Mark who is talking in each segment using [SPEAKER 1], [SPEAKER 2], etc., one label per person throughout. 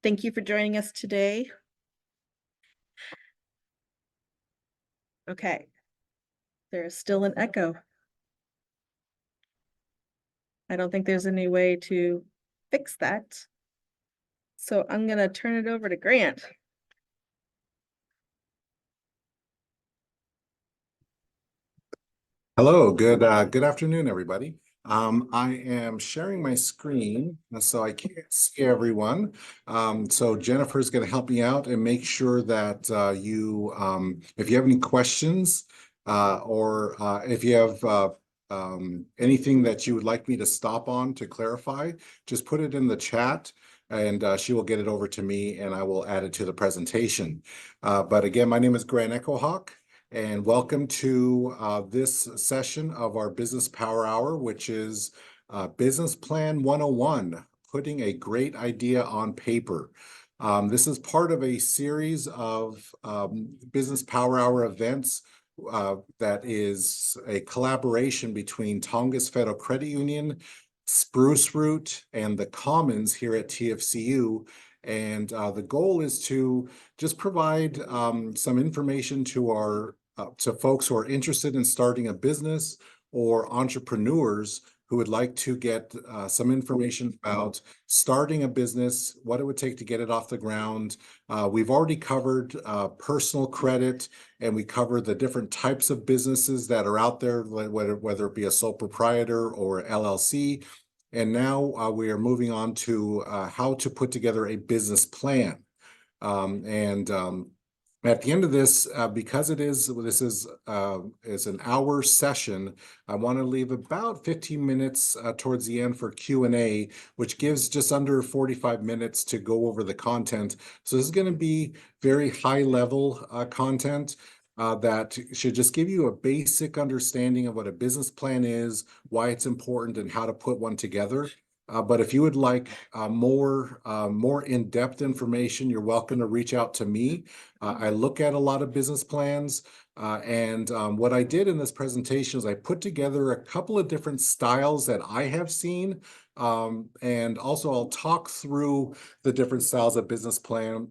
[SPEAKER 1] Thank you for joining us today. Okay. There is still an echo. I don't think there's any way to fix that. So I'm going to turn it over to Grant.
[SPEAKER 2] Hello, good afternoon, everybody. I am sharing my screen, so I can't see everyone. So Jennifer's going to help me out and make sure that if you have any questions or if you have anything that you would like me to stop on to clarify, just put it in the chat. And she will get it over to me and I will add it to the presentation. But again, my name is Grant Echohawk. And welcome to this session of our Business Power Hour, which is Business Plan 101, putting a great idea on paper. This is part of a series of Business Power Hour events that is a collaboration between Tongass Federal Credit Union, Spruce Root, and the Commons here at TFCU. And the goal is to just provide some information to to folks who are interested in starting a business or entrepreneurs who would like to get some information about starting a business, what it would take to get it off the ground. We've already covered personal credit, and we covered the different types of businesses that are out there, whether it be a sole proprietor or LLC. And now we are moving on to how to put together a business plan. At the end of this, because this is an hour session, I want to leave about 15 minutes towards the end for Q&A, which gives just under 45 minutes to go over the content. So this is going to be very high level content that should just give you a basic understanding of what a business plan is, why it's important, and how to put one together. But if you would like more in-depth information, you're welcome to reach out to me. I look at a lot of business plans, and what I did in this presentation is I put together a couple of different styles that I have seen, and also I'll talk through the different styles of business plan.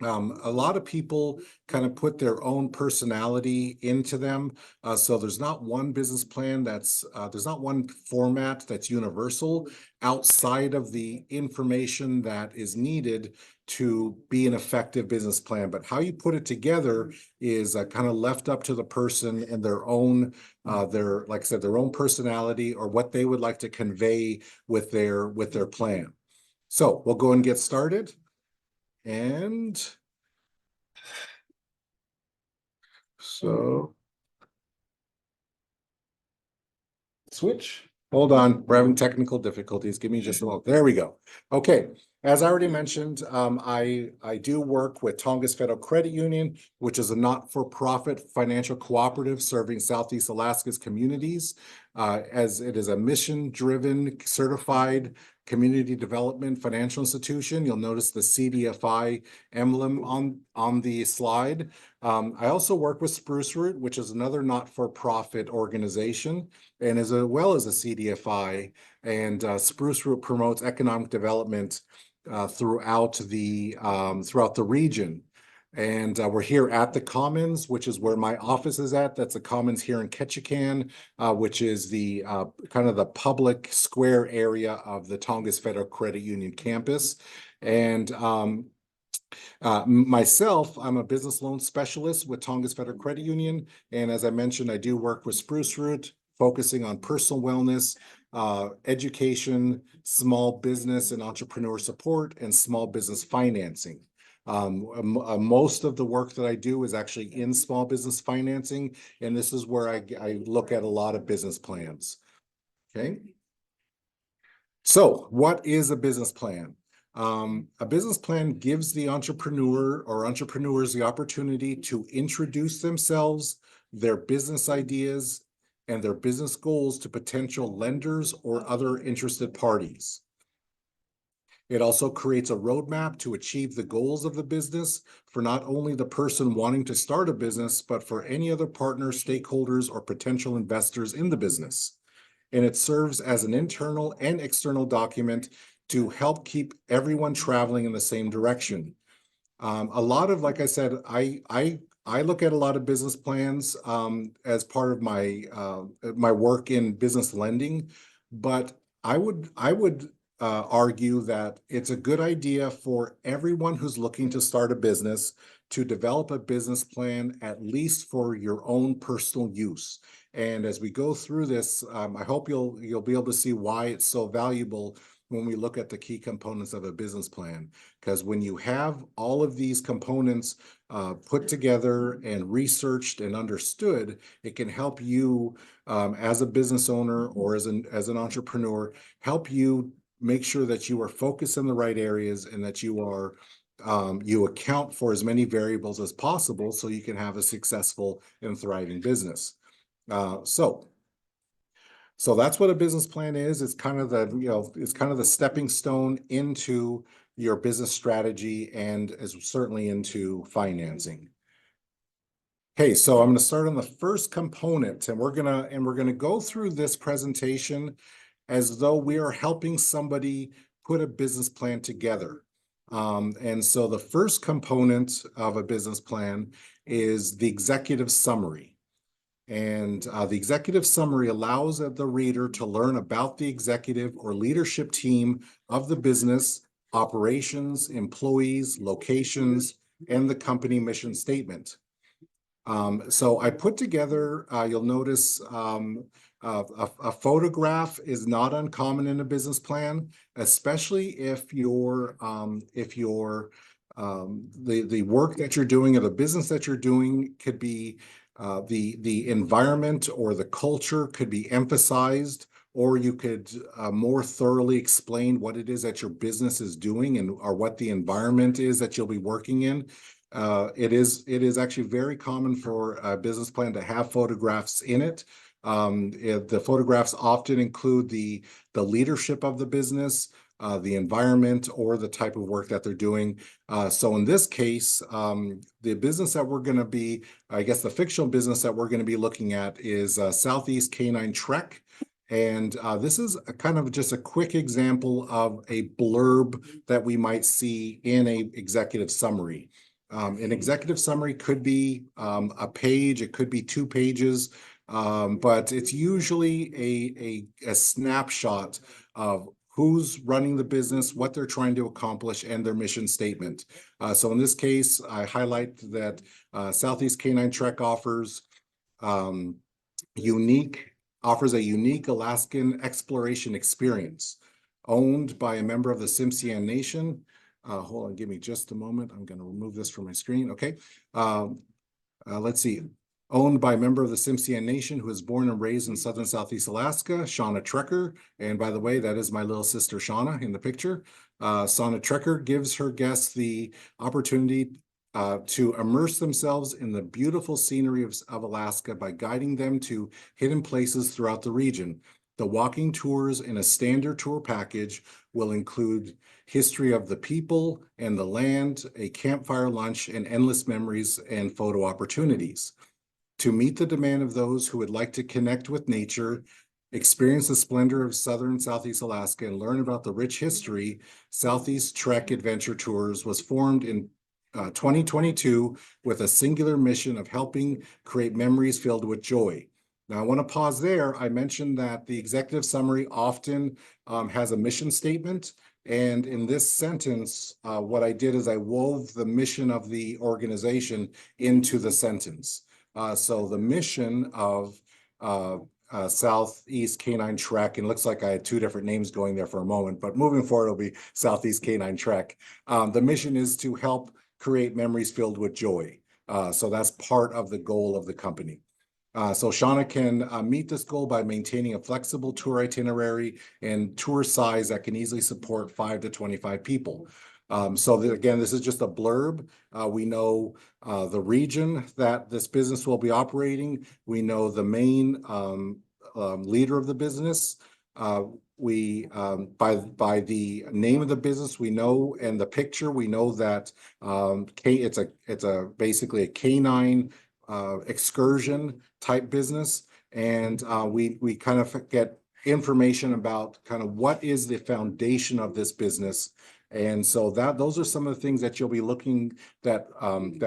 [SPEAKER 2] A lot of people kind of put their own personality into them. So there's not one business plan there's not one format that's universal outside of the information that is needed to be an effective business plan. But how you put it together is kind of left up to the person and their own, like I said, their own personality or what they would like to convey with their plan. So we'll go and get started. And so switch. Hold on, we're having technical difficulties. Give me just a moment. There we go. Okay, as I already mentioned, I do work with Tongass Federal Credit Union, which is a not-for-profit financial cooperative serving Southeast Alaska's communities, as it is a mission-driven, certified community development financial institution. You'll notice the CDFI emblem on the slide. I also work with Spruce Root, which is another not-for-profit organization, and as well as a CDFI. And Spruce Root promotes economic development throughout the region. And we're here at the Commons, which is where my office is at. That's the Commons here in Ketchikan, which is the kind of the public square area of the Tongass Federal Credit Union campus. And myself, I'm a business loan specialist with Tongass Federal Credit Union. And as I mentioned, I do work with Spruce Root, focusing on personal wellness, education, small business and entrepreneur support, and small business financing. Most of the work that I do is actually in small business financing, and this is where I look at a lot of business plans. Okay. So what is a business plan? A business plan gives the entrepreneur or entrepreneurs the opportunity to introduce themselves, their business ideas, and their business goals to potential lenders or other interested parties. It also creates a roadmap to achieve the goals of the business for not only the person wanting to start a business, but for any other partners, stakeholders, or potential investors in the business. And it serves as an internal and external document to help keep everyone traveling in the same direction. A lot of, like I said, I look at a lot of business plans as part of my work in business lending, but I would argue that it's a good idea for everyone who's looking to start a business to develop a business plan, at least for your own personal use. And as we go through this, I hope you'll be able to see why it's so valuable when we look at the key components of a business plan. Because when you have all of these components put together and researched and understood, it can help you as a business owner or as an entrepreneur, help you make sure that you are focused in the right areas and that you account for as many variables as possible so you can have a successful and thriving business. So that's what a business plan is. It's kind of the stepping stone into your business strategy and is certainly into financing. Okay, so I'm going to start on the first component, and we're gonna go through this presentation as though we are helping somebody put a business plan together. And so the first component of a business plan is the executive summary. And the executive summary allows the reader to learn about the executive or leadership team of the business, operations, employees, locations, and the company mission statement. So I put together, you'll notice a photograph is not uncommon in a business plan, especially if the work that you're doing or the business that you're doing could be the environment or the culture could be emphasized, or you could more thoroughly explain what it is that your business is doing or what the environment is that you'll be working in. It is actually very common for a business plan to have photographs in it. The photographs often include the leadership of the business, the environment, or the type of work that they're doing. So in this case, the business that we're going to be, I guess the fictional business that we're going to be looking at is Southeast Canine Trek. And this is kind of just a quick example of a blurb that we might see in a executive summary. An executive summary could be a page, it could be 2 pages, but it's usually a snapshot of who's running the business, what they're trying to accomplish, and their mission statement. So in this case, I highlight that Southeast Canine Trek offers a unique Alaskan exploration experience, owned by a member of the Tsimshian Nation. Hold on, give me just a moment. I'm going to remove this from my screen. Okay. Let's see. Owned by a member of the Tsimshian Nation who was born and raised in southern Southeast Alaska, Shauna Trekker. And by the way, that is my little sister, Shauna, in the picture. Shauna Trekker gives her guests the opportunity to immerse themselves in the beautiful scenery of Alaska by guiding them to hidden places throughout the region. The walking tours in a standard tour package will include history of the people and the land, a campfire lunch, and endless memories and photo opportunities. To meet the demand of those who would like to connect with nature, experience the splendor of southern Southeast Alaska, and learn about the rich history, Southeast Trek Adventure Tours was formed in 2022 with a singular mission of helping create memories filled with joy. Now, I want to pause there. I mentioned that the executive summary often has a mission statement. And in this sentence, what I did is I wove the mission of the organization into the sentence. So the mission of Southeast Canine Trek, and it looks like I had 2 different names going there for a moment, but moving forward, it'll be Southeast Canine Trek. The mission is to help create memories filled with joy. So that's part of the goal of the company. So Shauna can meet this goal by maintaining a flexible tour itinerary and tour size that can easily support 5 to 25 people. Again, this is just a blurb. We know the region that this business will be operating. We know the main leader of the business. By the name of the business, we know, and the picture, we know that it's basically a canine excursion type business, and we kind of get information about kind of what is the foundation of this business. And so those are some of the things that you'll be looking that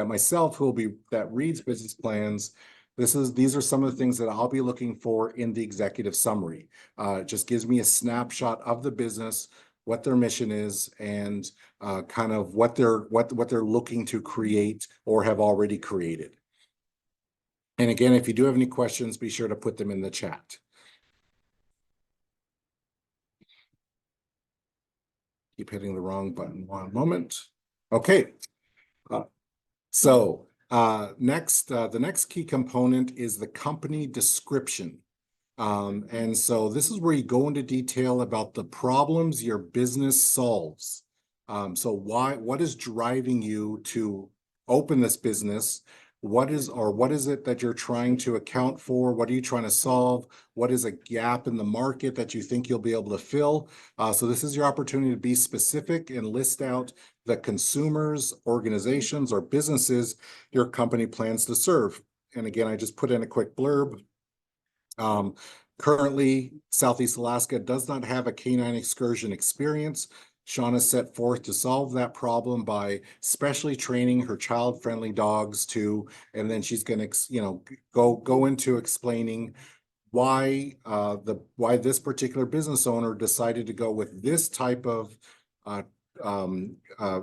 [SPEAKER 2] myself that reads business plans. These are some of the things that I'll be looking for in the executive summary. It just gives me a snapshot of the business, what their mission is, and kind of what they're looking to create or have already created. And again, if you do have any questions, be sure to put them in the chat. Keep hitting the wrong button. One moment. Okay. Next, the next key component is the company description. And so this is where you go into detail about the problems your business solves. So what is driving you to open this business? What is it that you're trying to account for? What are you trying to solve? What is a gap in the market that you think you'll be able to fill? So this is your opportunity to be specific and list out the consumers, organizations, or businesses your company plans to serve. And again, I just put in a quick blurb. Currently, Southeast Alaska does not have a canine excursion experience. Shauna set forth to solve that problem by specially training her child-friendly dogs and then she's going to, go into explaining why this particular business owner decided to go with this type of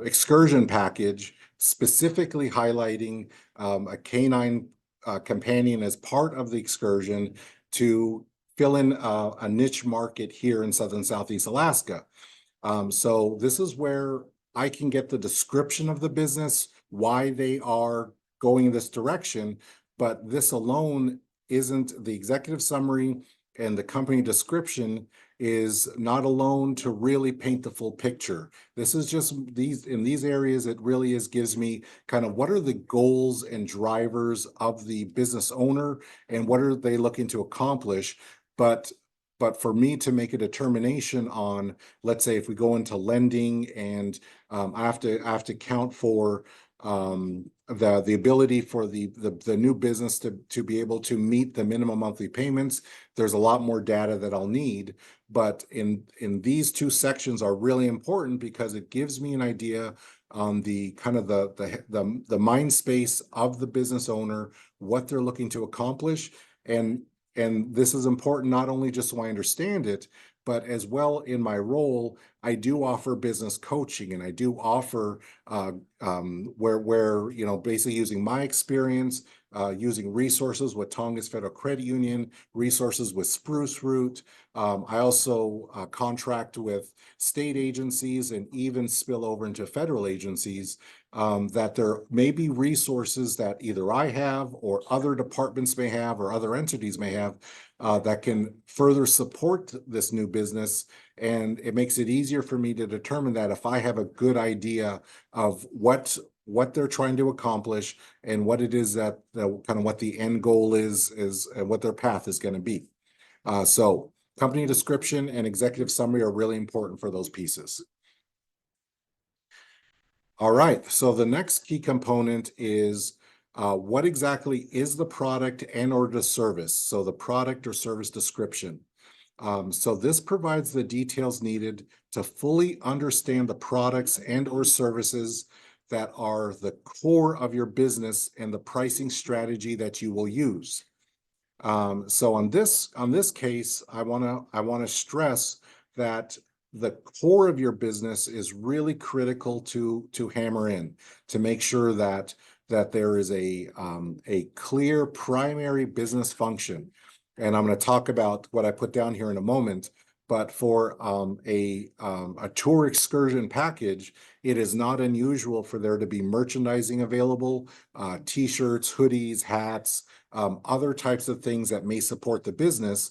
[SPEAKER 2] excursion package, specifically highlighting a canine companion as part of the excursion to fill in a niche market here in Southern Southeast Alaska. So this is where I can get the description of the business, why they are going in this direction, but this alone isn't the executive summary, and the company description is not alone to really paint the full picture. This is just in these areas, it really gives me kind of what are the goals and drivers of the business owner and what are they looking to accomplish. But for me to make a determination on, let's say if we go into lending and I have to count for the ability for the new business to be able to meet the minimum monthly payments, there's a lot more data that I'll need. But in these two sections are really important because it gives me an idea on the kind of the mind space of the business owner, what they're looking to accomplish. And this is important not only just so I understand it, but as well in my role, I do offer business coaching, and I do offer where basically using my experience, using resources with Tongass Federal Credit Union, resources with Spruce Root. I also contract with state agencies and even spill over into federal agencies that there may be resources that either I have or other departments may have or other entities may have that can further support this new business. And it makes it easier for me to determine that if I have a good idea of what they're trying to accomplish and what it is that kind of what the end goal is and what their path is going to be. So company description and executive summary are really important for those pieces. All right, so the next key component is what exactly is the product and or the service? So the product or service description. So this provides the details needed to fully understand the products and or services that are the core of your business and the pricing strategy that you will use. So on this case, I want to stress that the core of your business is really critical to hammer in to make sure that there is a clear primary business function. And I'm going to talk about what I put down here in a moment. But for a tour excursion package, it is not unusual for there to be merchandising available, t-shirts, hoodies, hats, other types of things that may support the business,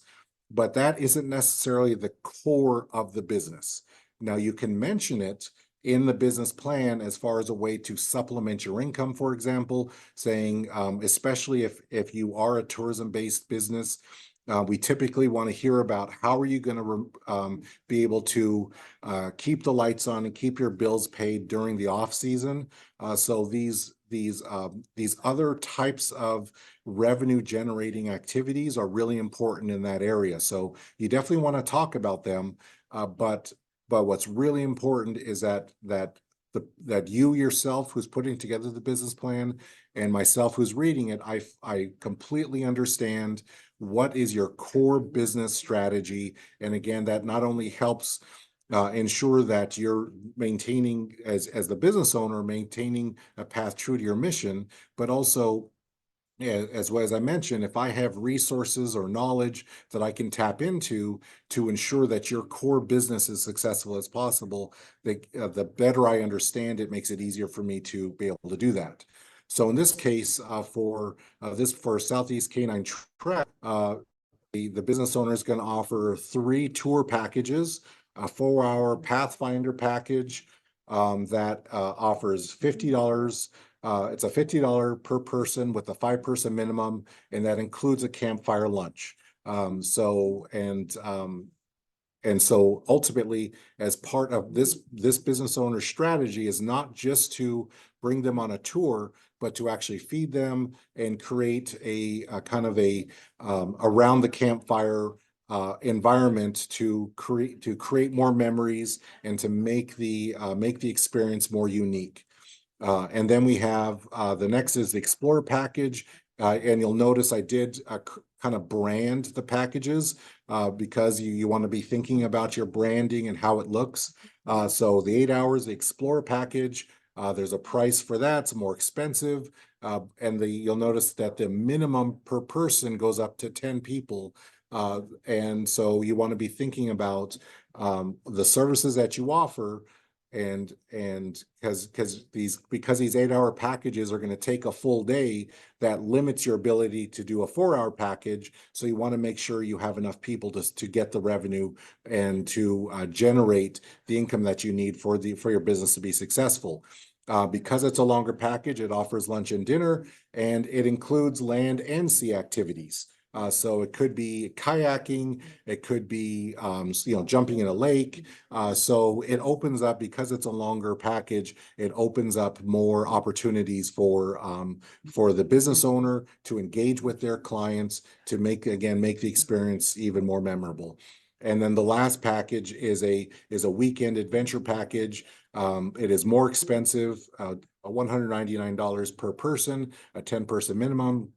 [SPEAKER 2] but that isn't necessarily the core of the business. Now, you can mention it in the business plan as far as a way to supplement your income, for example, saying, especially if you are a tourism-based business, We typically want to hear about how are you going to be able to keep the lights on and keep your bills paid during the off season. So these other types of revenue generating activities are really important in that area. So you definitely want to talk about them. But what's really important is that you yourself who's putting together the business plan and myself who's reading it, I completely understand what is your core business strategy. And again, that not only helps ensure that you're maintaining, as the business owner, maintaining a path true to your mission, but also, as well as I mentioned, if I have resources or knowledge that I can tap into to ensure that your core business is successful as possible, the better I understand it, makes it easier for me to be able to do that. So in this case, for Southeast Canine Trek, the business owner is going to offer 3 tour packages, a 4-hour Pathfinder package that offers $50. It's a $50 per person with a 5-person minimum, and that includes a campfire lunch. And so ultimately, as part of this business owner's strategy is not just to bring them on a tour, but to actually feed them and create a kind of a around the campfire environment to create more memories and to make the experience more unique. And then we have the next is the Explorer package. And you'll notice I did kind of brand the packages because you want to be thinking about your branding and how it looks. So the 8 hours, the Explorer package, there's a price for that. It's more expensive. And you'll notice that the minimum per person goes up to 10 people. And so you want to be thinking about the services that you offer, and because these 8-hour packages are going to take a full day, that limits your ability to do a 4-hour package. So you want to make sure you have enough people to get the revenue and to generate the income that you need for your business to be successful. Because it's a longer package, it offers lunch and dinner, and it includes land and sea activities. So it could be kayaking, it could be jumping in a lake. So it opens up, because it's a longer package, it opens up more opportunities for the business owner to engage with their clients, to make the experience even more memorable. And then the last package is a weekend adventure package. It is more expensive, $199 per person, a 10-person minimum.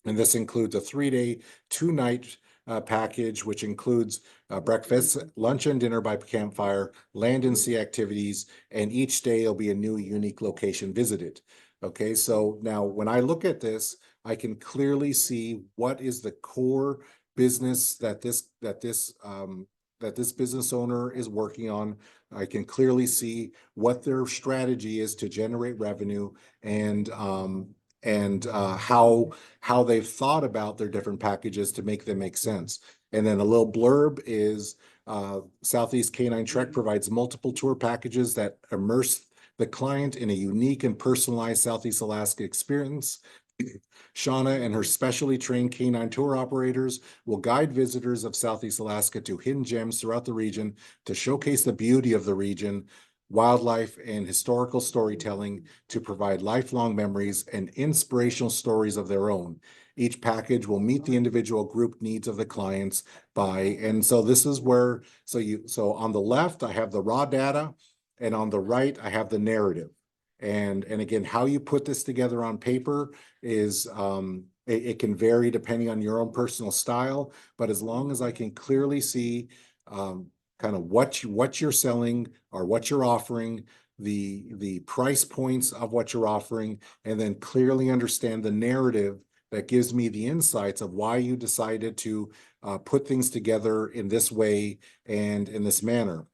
[SPEAKER 2] And this includes a 3-day, 2-night package, which includes breakfast, lunch, and dinner by campfire, land and sea activities, and each day will be a new unique location visited. Okay, so now when I look at this, I can clearly see what is the core business that this business owner is working on. I can clearly see what their strategy is to generate revenue, and how they've thought about their different packages to make them make sense. And then a little blurb is Southeast Canine Trek provides multiple tour packages that immerse the client in a unique and personalized Southeast Alaska experience. Shauna and her specially trained canine tour operators will guide visitors of Southeast Alaska to hidden gems throughout the region to showcase the beauty of the region, wildlife, and historical storytelling, to provide lifelong memories and inspirational stories of their own. Each package will meet the individual group needs of the clients and so this is where, so on the left, I have the raw data, and on the right, I have the narrative. And again, how you put this together on paper is, it can vary depending on your own personal style, but as long as I can clearly see kind of what you're selling or what you're offering, the price points of what you're offering, and then clearly understand the narrative that gives me the insights of why you decided to put things together in this way and in this manner.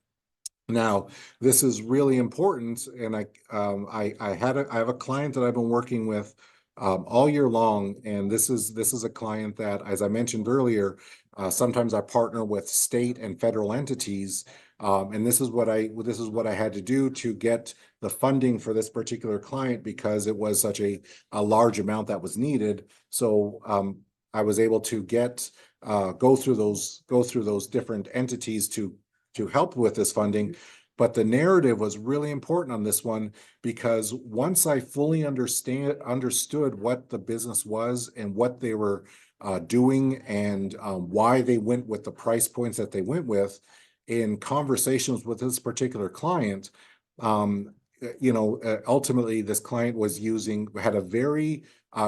[SPEAKER 2] Now, this is really important, and I have a client that I've been working with all year long, and this is a client that, as I mentioned earlier, sometimes I partner with state and federal entities, and this is what I had to do to get the funding for this particular client, because it was such a large amount that was needed. So I was able to get go through those different entities to help with this funding. But the narrative was really important on this one, because once I fully understood what the business was and what they were doing, and why they went with the price points that they went with in conversations with this particular client, ultimately this client had a very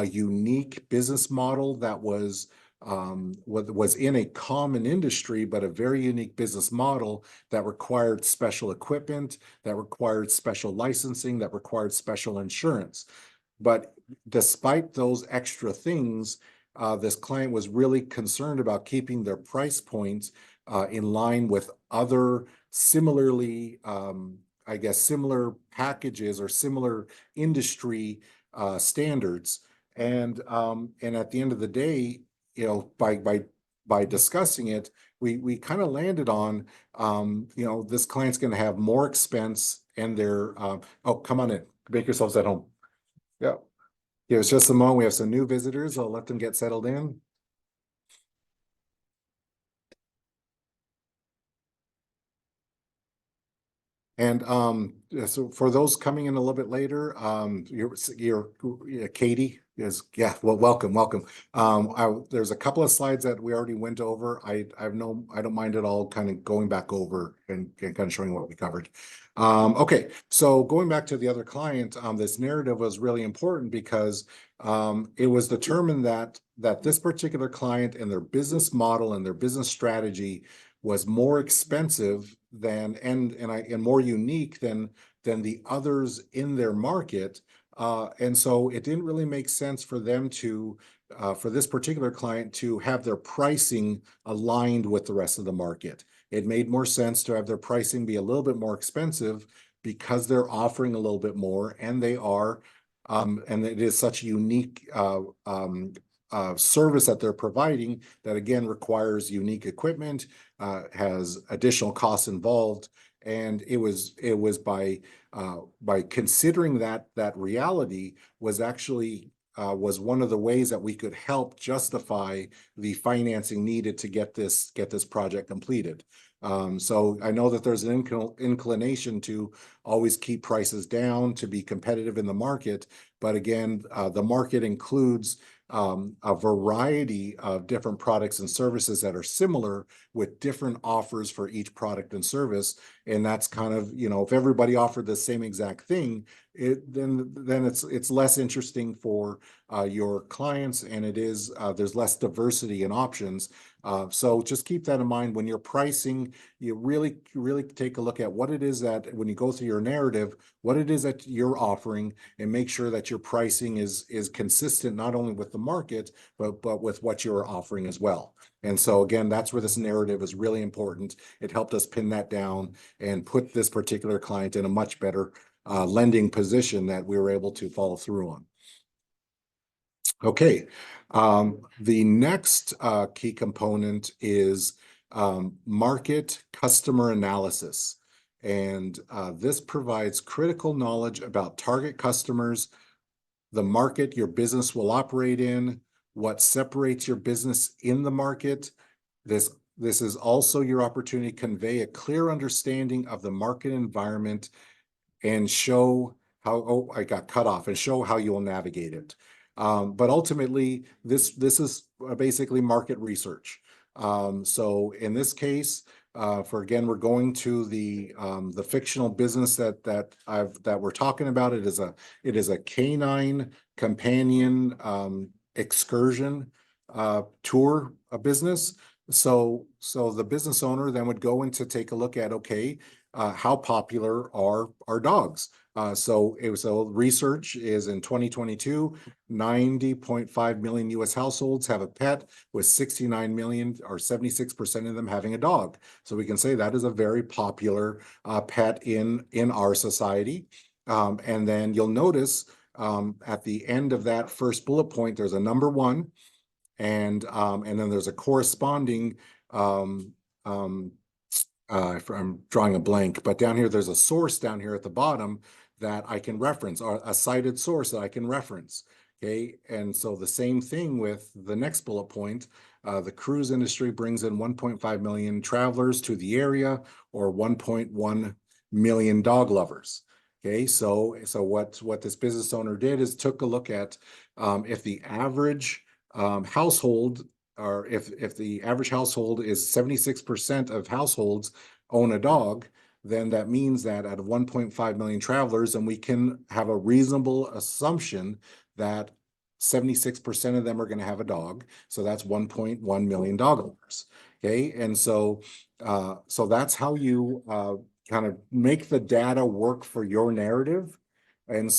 [SPEAKER 2] unique business model that was in a common industry, but a very unique business model that required special equipment, that required special licensing, that required special insurance. But despite those extra things, this client was really concerned about keeping their price points in line with other similarly, similar packages or similar industry standards. And at the end of the day, by discussing it, we kind of landed on, this client's going to have more expense, and they're, oh, come on in, make yourselves at home. Yeah. Give us just a moment. We have some new visitors. I'll let them get settled in. And so for those coming in a little bit later, Katie is, yeah, well, welcome. There's a couple of slides that we already went over. I don't mind at all kind of going back over and kind of showing what we covered. Okay, so going back to the other client, this narrative was really important because it was determined that this particular client and their business model and their business strategy was more expensive than and more unique than the others in their market. And so it didn't really make sense for them to for this particular client to have their pricing aligned with the rest of the market. It made more sense to have their pricing be a little bit more expensive because they're offering a little bit more, and they are, and it is such a unique service that they're providing that, again, requires unique equipment, has additional costs involved. And it was by considering that reality was actually was one of the ways that we could help justify the financing needed to get this project completed. So I know that there's an inclination to always keep prices down to be competitive in the market, but again, the market includes a variety of different products and services that are similar with different offers for each product and service. And that's kind of, if everybody offered the same exact thing, then it's less interesting for your clients, and it is there's less diversity in options. So just keep that in mind when you're pricing. You really take a look at what it is that, when you go through your narrative, what it is that you're offering, and make sure that your pricing is consistent not only with the market, but with what you're offering as well. And so again, that's where this narrative is really important. It helped us pin that down and put this particular client in a much better lending position that we were able to follow through on. Okay, the next key component is market customer analysis. And this provides critical knowledge about target customers, the market your business will operate in, what separates your business in the market. This is also your opportunity to convey a clear understanding of the market environment and show how, oh, I got cut off, and show how you will navigate it. But ultimately, this is basically market research. So in this case, again, we're going to the fictional business that we're talking about. It is a canine companion excursion tour business. So the business owner then would go in to take a look at, okay, how popular are our dogs? So research is in 2022, 90.5 million US households have a pet, with 69 million or 76% of them having a dog. So we can say that is a very popular pet in our society. And then you'll notice at the end of that first bullet point, there's a number 1, and then there's a corresponding I'm drawing a blank, but down here, there's a source down here at the bottom that I can reference, or a cited source that I can reference. Okay, and so the same thing with the next bullet point. The cruise industry brings in 1.5 million travelers to the area, or 1.1 million dog lovers. Okay, so what this business owner did is took a look at if the average household, or if the average household is 76% of households own a dog, then that means that out of 1.5 million travelers, and we can have a reasonable assumption that 76% of them are going to have a dog. So that's 1.1 million dog owners. Okay. And so that's how you kind of make the data work for your narrative. And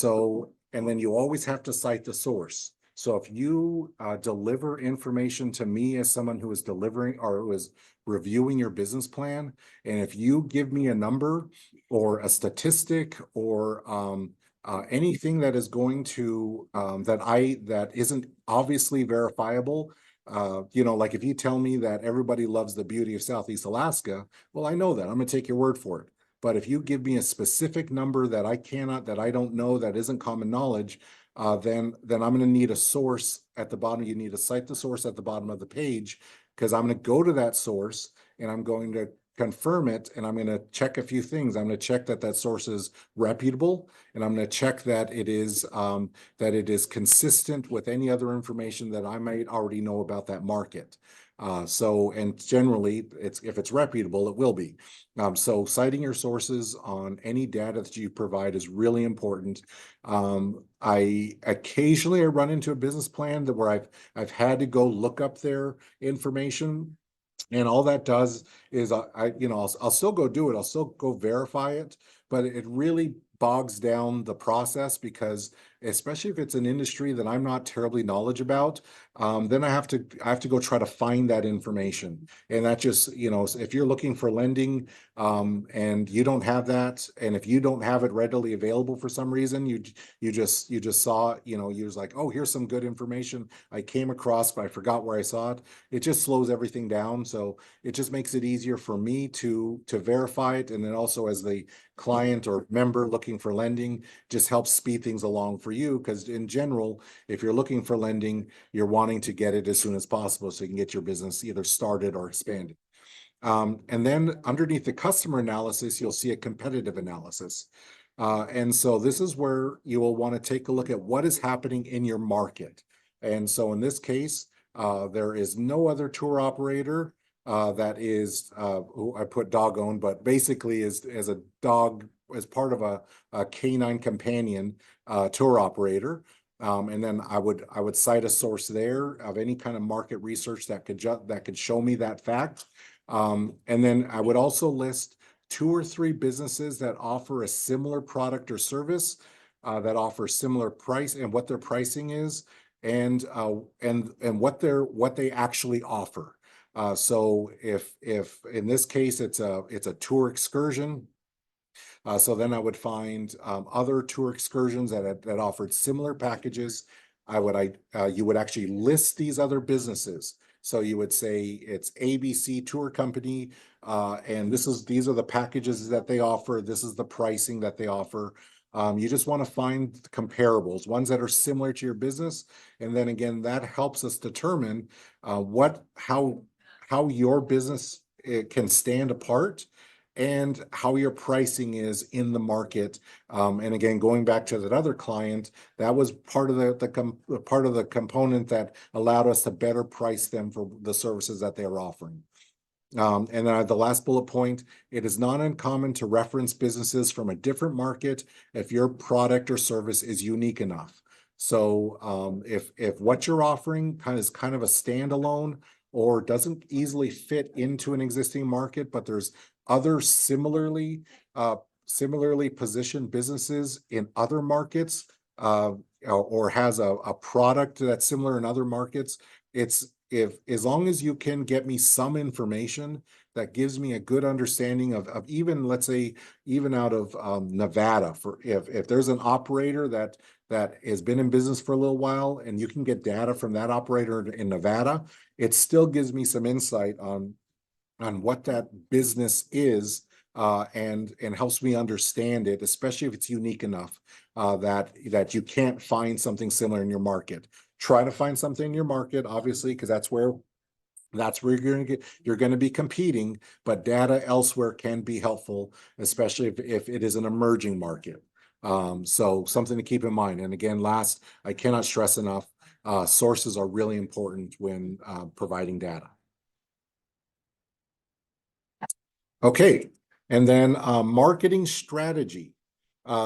[SPEAKER 2] then you always have to cite the source. So if you deliver information to me as someone who is delivering or who is reviewing your business plan, and if you give me a number or a statistic or anything that is going to that isn't obviously verifiable, like if you tell me that everybody loves the beauty of Southeast Alaska, well, I know that. I'm going to take your word for it. But if you give me a specific number that I don't know, that isn't common knowledge, then I'm going to need a source at the bottom. You need to cite the source at the bottom of the page, because I'm going to go to that source and I'm going to confirm it, and I'm going to check a few things. I'm going to check that source is reputable, and I'm going to check that it is consistent with any other information that I might already know about that market. And generally, if it's reputable, it will be. So citing your sources on any data that you provide is really important. I occasionally run into a business plan where I've had to go look up their information. And all that does is I'll still go do it. I'll still go verify it, but it really bogs down the process, because especially if it's an industry that I'm not terribly knowledgeable about, then I have to go try to find that information. And that just, if you're looking for lending, and you don't have that, and if you don't have it readily available for some reason, you just saw, you're just like, oh, here's some good information I came across, but I forgot where I saw it. It just slows everything down. So it just makes it easier for me to verify it. And then also, as the client or member looking for lending, just helps speed things along for you, because in general, if you're looking for lending, you're wanting to get it as soon as possible so you can get your business either started or expanded. And then underneath the customer analysis, you'll see a competitive analysis. And so this is where you will want to take a look at what is happening in your market. And so in this case, there is no other tour operator that is, who I put dog owned, but basically is as a dog, as part of a canine companion tour operator. And then I would cite a source there of any kind of market research that could show me that fact. And then I would also list 2 or 3 businesses that offer a similar product or service, that offer similar price, and what their pricing is, and what they actually offer. So if in this case it's a tour excursion, so then I would find other tour excursions that offered similar packages. You would actually list these other businesses. So you would say it's ABC Tour Company, and these are the packages that they offer. This is the pricing that they offer. You just want to find comparables, ones that are similar to your business, and then again, that helps us determine how your business can stand apart, and how your pricing is in the market. And again, going back to that other client, that was part of the component that allowed us to better price them for the services that they are offering. And then the last bullet point, it is not uncommon to reference businesses from a different market if your product or service is unique enough. So if what you're offering is kind of a standalone, or doesn't easily fit into an existing market, but there's other similarly positioned businesses in other markets, or has a product that's similar in other markets, as long as you can get me some information that gives me a good understanding of even, let's say, even out of Nevada, for if there's an operator that has been in business for a little while, and you can get data from that operator in Nevada, it still gives me some insight on what that business is, and helps me understand it, especially if it's unique enough that you can't find something similar in your market. Try to find something in your market, obviously, because that's where you're going to be competing, but data elsewhere can be helpful, especially if it is an emerging market. So something to keep in mind. And again, last, I cannot stress enough, sources are really important when providing data. Okay, and then marketing strategy.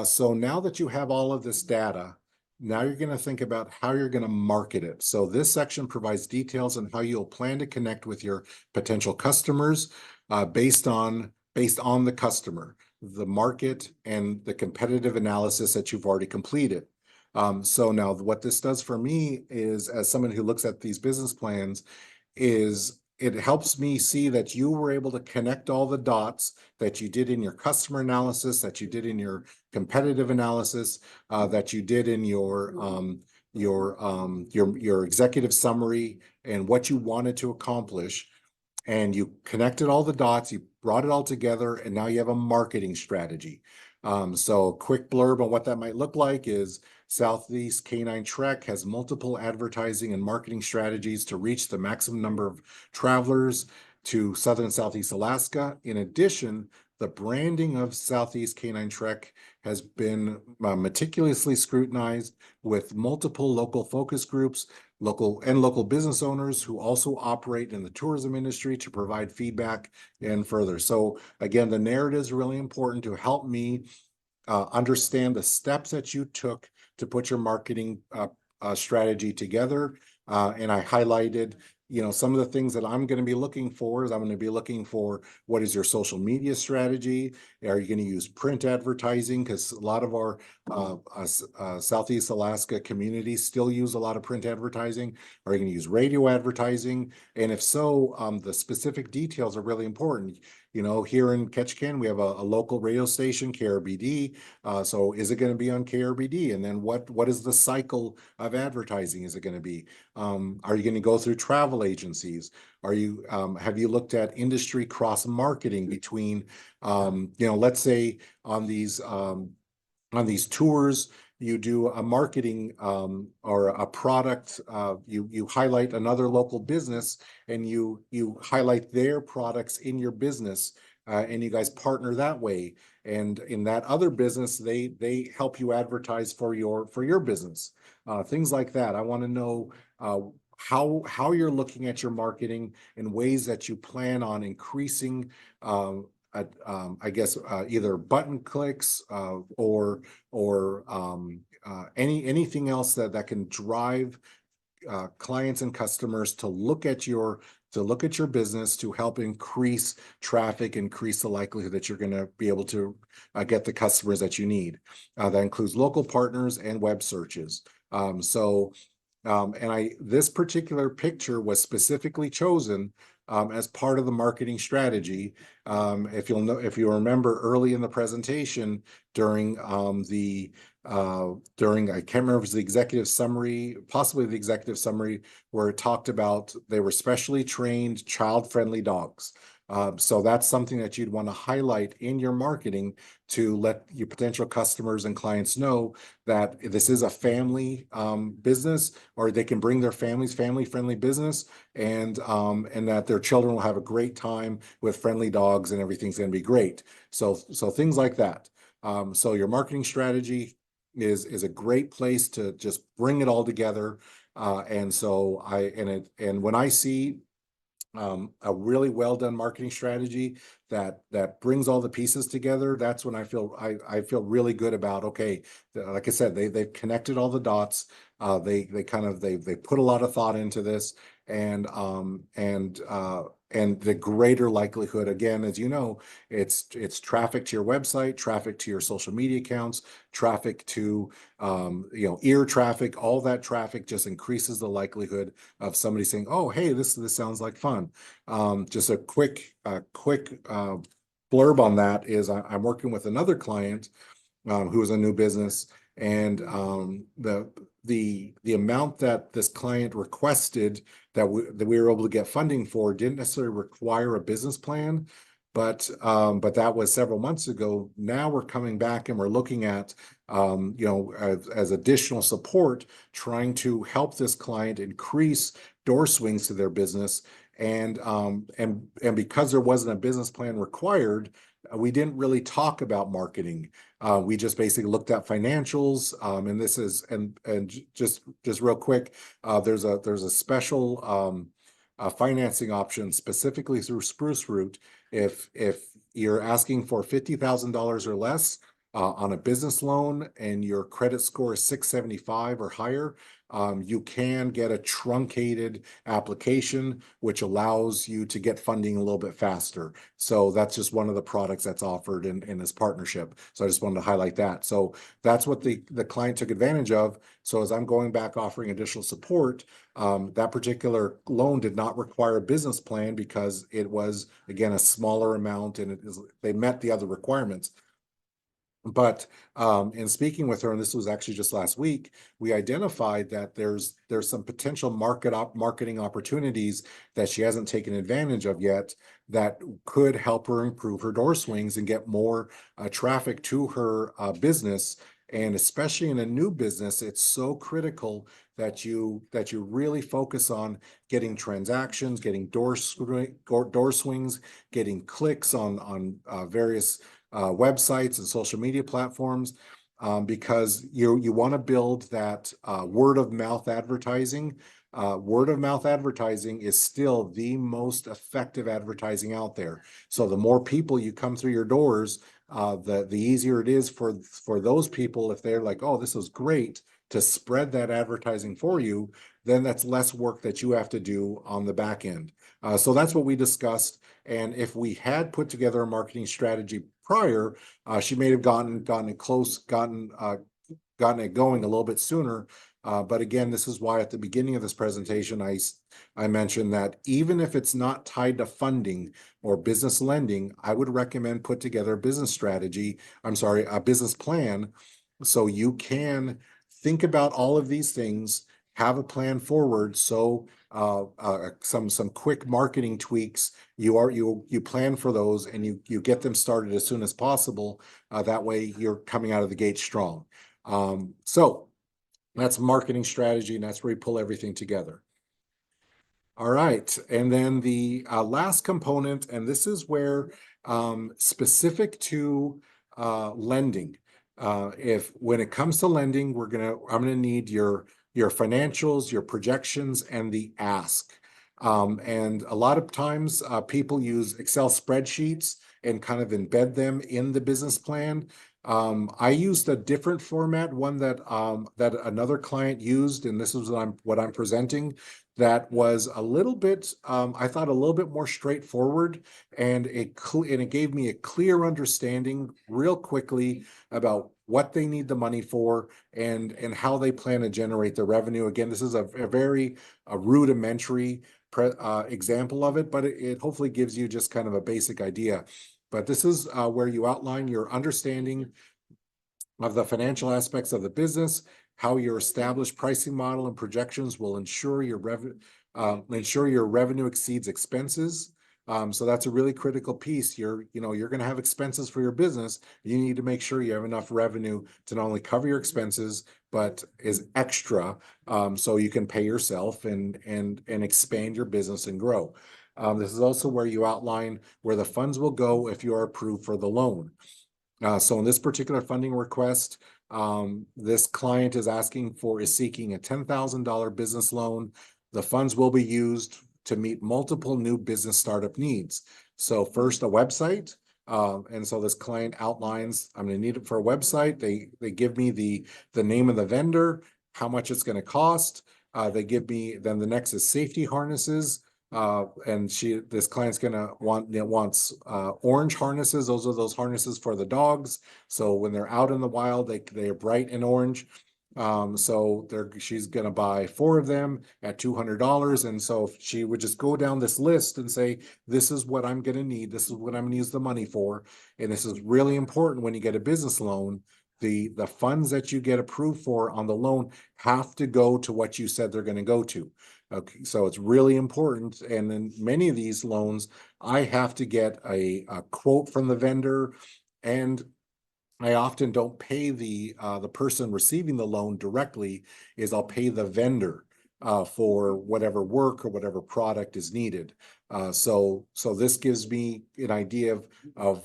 [SPEAKER 2] So now that you have all of this data, now you're going to think about how you're going to market it. So this section provides details on how you'll plan to connect with your potential customers based on the customer, the market, and the competitive analysis that you've already completed. So now what this does for me is, as someone who looks at these business plans, is it helps me see that you were able to connect all the dots that you did in your customer analysis, that you did in your competitive analysis, that you did in your executive summary and what you wanted to accomplish. And you connected all the dots, you brought it all together, and now you have a marketing strategy. So a quick blurb on what that might look like is Southeast Canine Trek has multiple advertising and marketing strategies to reach the maximum number of travelers to Southern and Southeast Alaska. In addition, the branding of Southeast Canine Trek has been meticulously scrutinized with multiple local focus groups, local business owners who also operate in the tourism industry to provide feedback and further. So again, the narrative is really important to help me understand the steps that you took to put your marketing strategy together. And I highlighted, some of the things that I'm going to be looking for is I'm going to be looking for what is your social media strategy? Are you going to use print advertising? Because a lot of our Southeast Alaska communities still use a lot of print advertising. Are you going to use radio advertising? And if so, the specific details are really important. Here in Ketchikan, we have a local radio station, KRBD. So is it going to be on KRBD? And then what is the cycle of advertising? Is it going to be? Are you going to go through travel agencies? Have you looked at industry cross marketing between, let's say on these tours, you do a marketing or a product, you highlight another local business and you highlight their products in your business, and you guys partner that way. And in that other business, they help you advertise for your business. Things like that. I want to know how you're looking at your marketing and ways that you plan on increasing I guess either button clicks or anything else that can drive clients and customers to look at your business to help increase traffic, increase the likelihood that you're going to be able to get the customers that you need. That includes local partners and web searches. This particular picture was specifically chosen as part of the marketing strategy. If you remember early in the presentation during I can't remember if it was the executive summary, possibly the executive summary, where it talked about they were specially trained child-friendly dogs. So that's something that you'd want to highlight in your marketing to let your potential customers and clients know that this is a family business, or they can bring their family-friendly business, and that their children will have a great time with friendly dogs and everything's going to be great. So things like that. So your marketing strategy is a great place to just bring it all together. And when I see a really well done marketing strategy that brings all the pieces together, that's when I feel really good about, okay, like I said, they've connected all the dots. They put a lot of thought into this, and the greater likelihood, again, as you know, it's traffic to your website, traffic to your social media accounts, traffic to ear traffic. All that traffic just increases the likelihood of somebody saying, oh, hey, this sounds like fun. Just a quick blurb on that is I'm working with another client who is a new business, and the amount that this client requested that we were able to get funding for didn't necessarily require a business plan. but that was several months ago. Now we're coming back and we're looking at, as additional support, trying to help this client increase door swings to their business. And because there wasn't a business plan required, we didn't really talk about marketing. We just basically looked at financials, and this is just real quick. There's a special financing option specifically through Spruce Root. If you're asking for $50,000 or less on a business loan and your credit score is 675 or higher, you can get a truncated application, which allows you to get funding a little bit faster. So that's just one of the products that's offered in this partnership. So I just wanted to highlight that. So that's what the client took advantage of. So as I'm going back offering additional support, that particular loan did not require a business plan because it was, again, a smaller amount, and they met the other requirements. But in speaking with her, and this was actually just last week, we identified that there's some potential marketing opportunities that she hasn't taken advantage of yet that could help her improve her door swings and get more traffic to her business. And especially in a new business, it's so critical that you really focus on getting transactions, getting door swings, getting clicks on various websites and social media platforms, because you want to build that word of mouth advertising. Word of mouth advertising is still the most effective advertising out there. So the more people you come through your doors, the easier it is for those people, if they're like, oh, this is great, to spread that advertising for you, then that's less work that you have to do on the back end. So that's what we discussed. And if we had put together a marketing strategy prior, she may have gotten it close, gotten it going a little bit sooner. But again, this is why at the beginning of this presentation, I mentioned that even if it's not tied to funding or business lending, I would recommend put together a business strategy. A business plan, so you can think about all of these things, have a plan forward. So some quick marketing tweaks, you plan for those, and you get them started as soon as possible. That way you're coming out of the gate strong. So that's marketing strategy, and that's where you pull everything together. All right, and then the last component, and this is where specific to lending. When it comes to lending, I'm gonna need your financials, your projections, and the ask. And a lot of times people use Excel spreadsheets and kind of embed them in the business plan. I used a different format, one that another client used, and this is what I'm presenting. That was a little bit, I thought, a little bit more straightforward, and it gave me a clear understanding real quickly about what they need the money for and how they plan to generate the revenue. Again, this is a very rudimentary example of it, but it hopefully gives you just kind of a basic idea. But this is where you outline your understanding of the financial aspects of the business, how your established pricing model and projections will ensure your revenue exceeds expenses. So that's a really critical piece. You're going to have expenses for your business. You need to make sure you have enough revenue to not only cover your expenses, but is extra, so you can pay yourself and expand your business and grow. This is also where you outline where the funds will go if you are approved for the loan. So in this particular funding request, this client is seeking a $10,000 business loan. The funds will be used to meet multiple new business startup needs. So first, a website. And so this client outlines, I'm going to need it for a website. They give me the name of the vendor, how much it's going to cost. They give me, then the next is safety harnesses. And this client's gonna wants orange harnesses. Those are those harnesses for the dogs. So when they're out in the wild, they're bright and orange. So she's gonna buy 4 of them at $200. And so if she would just go down this list and say, this is what I'm gonna need, this is what I'm gonna use the money for. And this is really important when you get a business loan. The funds that you get approved for on the loan have to go to what you said they're going to go to. Okay, so it's really important. And then many of these loans, I have to get a quote from the vendor, and I often don't pay the person receiving the loan directly, is I'll pay the vendor for whatever work or whatever product is needed. So this gives me an idea of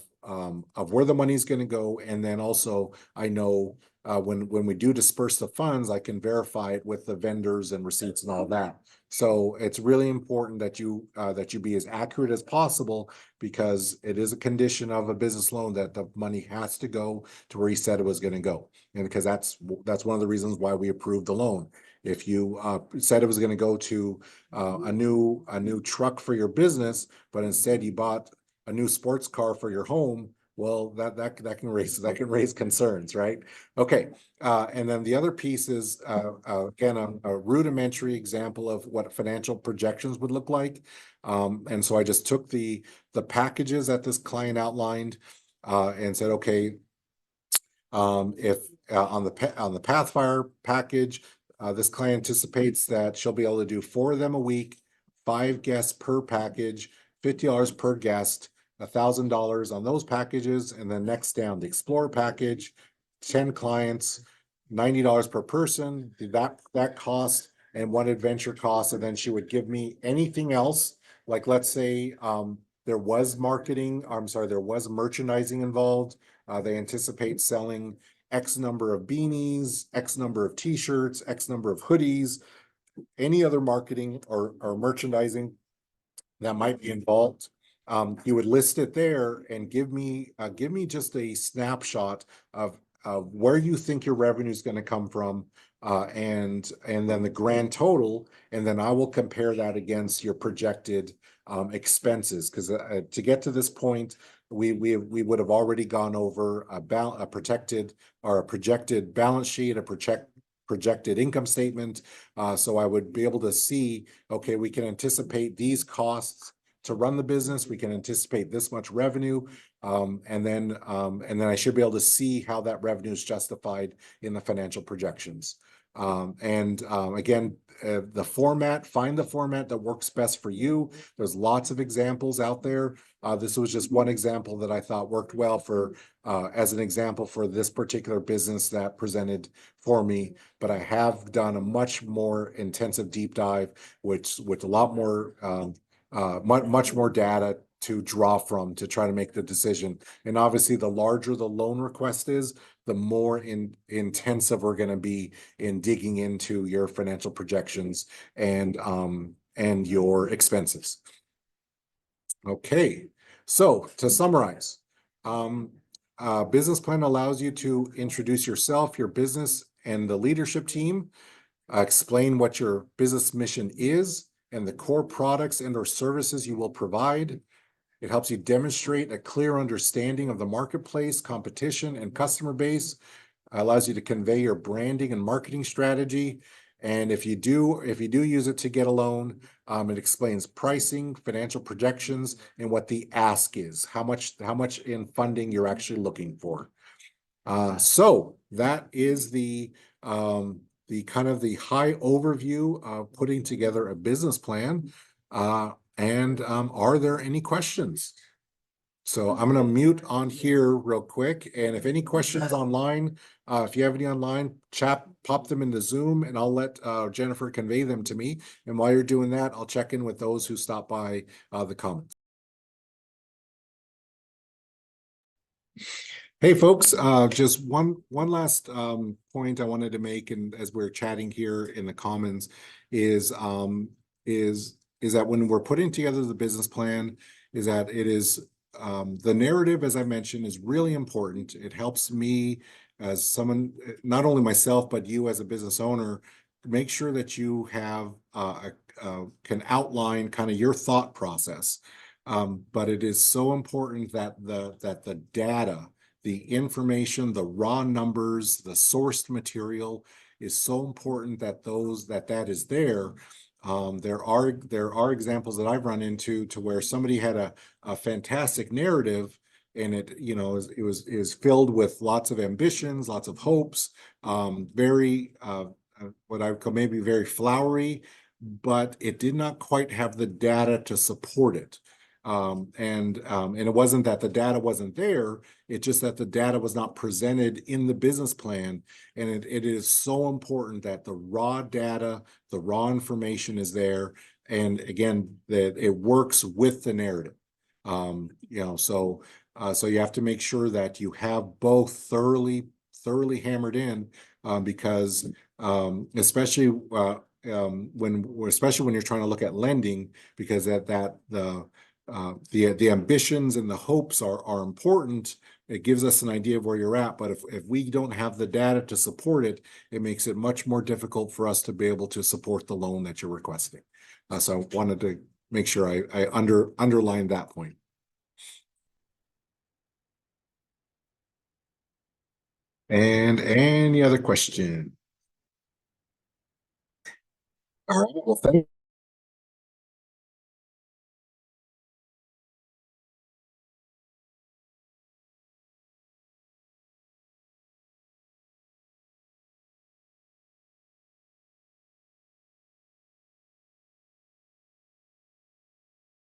[SPEAKER 2] where the money's going to go, and then also I know when we do disperse the funds, I can verify it with the vendors and receipts and all that. So it's really important that you be as accurate as possible, because it is a condition of a business loan that the money has to go to where he said it was going to go. And because that's one of the reasons why we approved the loan. If you said it was going to go to a new truck for your business, but instead you bought a new sports car for your home, well, that can raise concerns, right? Okay, and then the other piece is again a rudimentary example of what financial projections would look like. And so I just took the packages that this client outlined and said, okay, if on the Pathfire package, this client anticipates that she'll be able to do 4 of them a week, 5 guests per package, $50 per guest, $1,000 on those packages. And then next down, the Explorer package, 10 clients, $90 per person, that cost, and 1 adventure cost. And then she would give me anything else, like let's say there was merchandising involved. They anticipate selling X number of beanies, X number of t-shirts, X number of hoodies, any other marketing or merchandising that might be involved. You would list it there and give me just a snapshot of where you think your revenue is going to come from, and then the grand total, and then I will compare that against your projected expenses. Because to get to this point, we would have already gone over a projected balance sheet, projected income statement. So I would be able to see, okay, we can anticipate these costs to run the business. We can anticipate this much revenue. And then I should be able to see how that revenue is justified in the financial projections. Again, find the format that works best for you. There's lots of examples out there. This was just one example that I thought worked well for as an example for this particular business that presented for me. But I have done a much more intensive deep dive, with a lot more much more data to draw from to try to make the decision. And obviously, the larger the loan request is, the more intensive we're going to be in digging into your financial projections and your expenses. Okay, so to summarize, business plan allows you to introduce yourself, your business, and the leadership team, explain what your business mission is and the core products and or services you will provide. It helps you demonstrate a clear understanding of the marketplace, competition, and customer base. Allows you to convey your branding and marketing strategy. And if you do use it to get a loan, it explains pricing, financial projections, and what the ask is, how much in funding you're actually looking for. So that is the kind of the high overview of putting together a business plan. Are there any questions? So I'm going to mute on here real quick. And if any questions online, if you have any online, pop them into Zoom, and I'll let Jennifer convey them to me. And while you're doing that, I'll check in with those who stop by the comments. Hey folks, just one last point I wanted to make, and as we're chatting here in the Commons, is that when we're putting together the business plan, is that it is the narrative, as I mentioned, is really important. It helps me as someone, not only myself, but you as a business owner, make sure that you have can outline kind of your thought process. But it is so important that the data, the information, the raw numbers, the sourced material is so important that is there. There are examples that I've run into to where somebody had a fantastic narrative, and it is filled with lots of ambitions, lots of hopes, very what I would call maybe very flowery, but it did not quite have the data to support it. And it wasn't that the data wasn't there, it's just that the data was not presented in the business plan. And it is so important that the raw data, the raw information is there. And again, that it works with the narrative. So you have to make sure that you have both thoroughly hammered in, because especially when you're trying to look at lending, because the ambitions and the hopes are important. It gives us an idea of where you're at, but if we don't have the data to support it, it makes it much more difficult for us to be able to support the loan that you're requesting. So I wanted to make sure I underlined that point. And any other question? All right, well, thank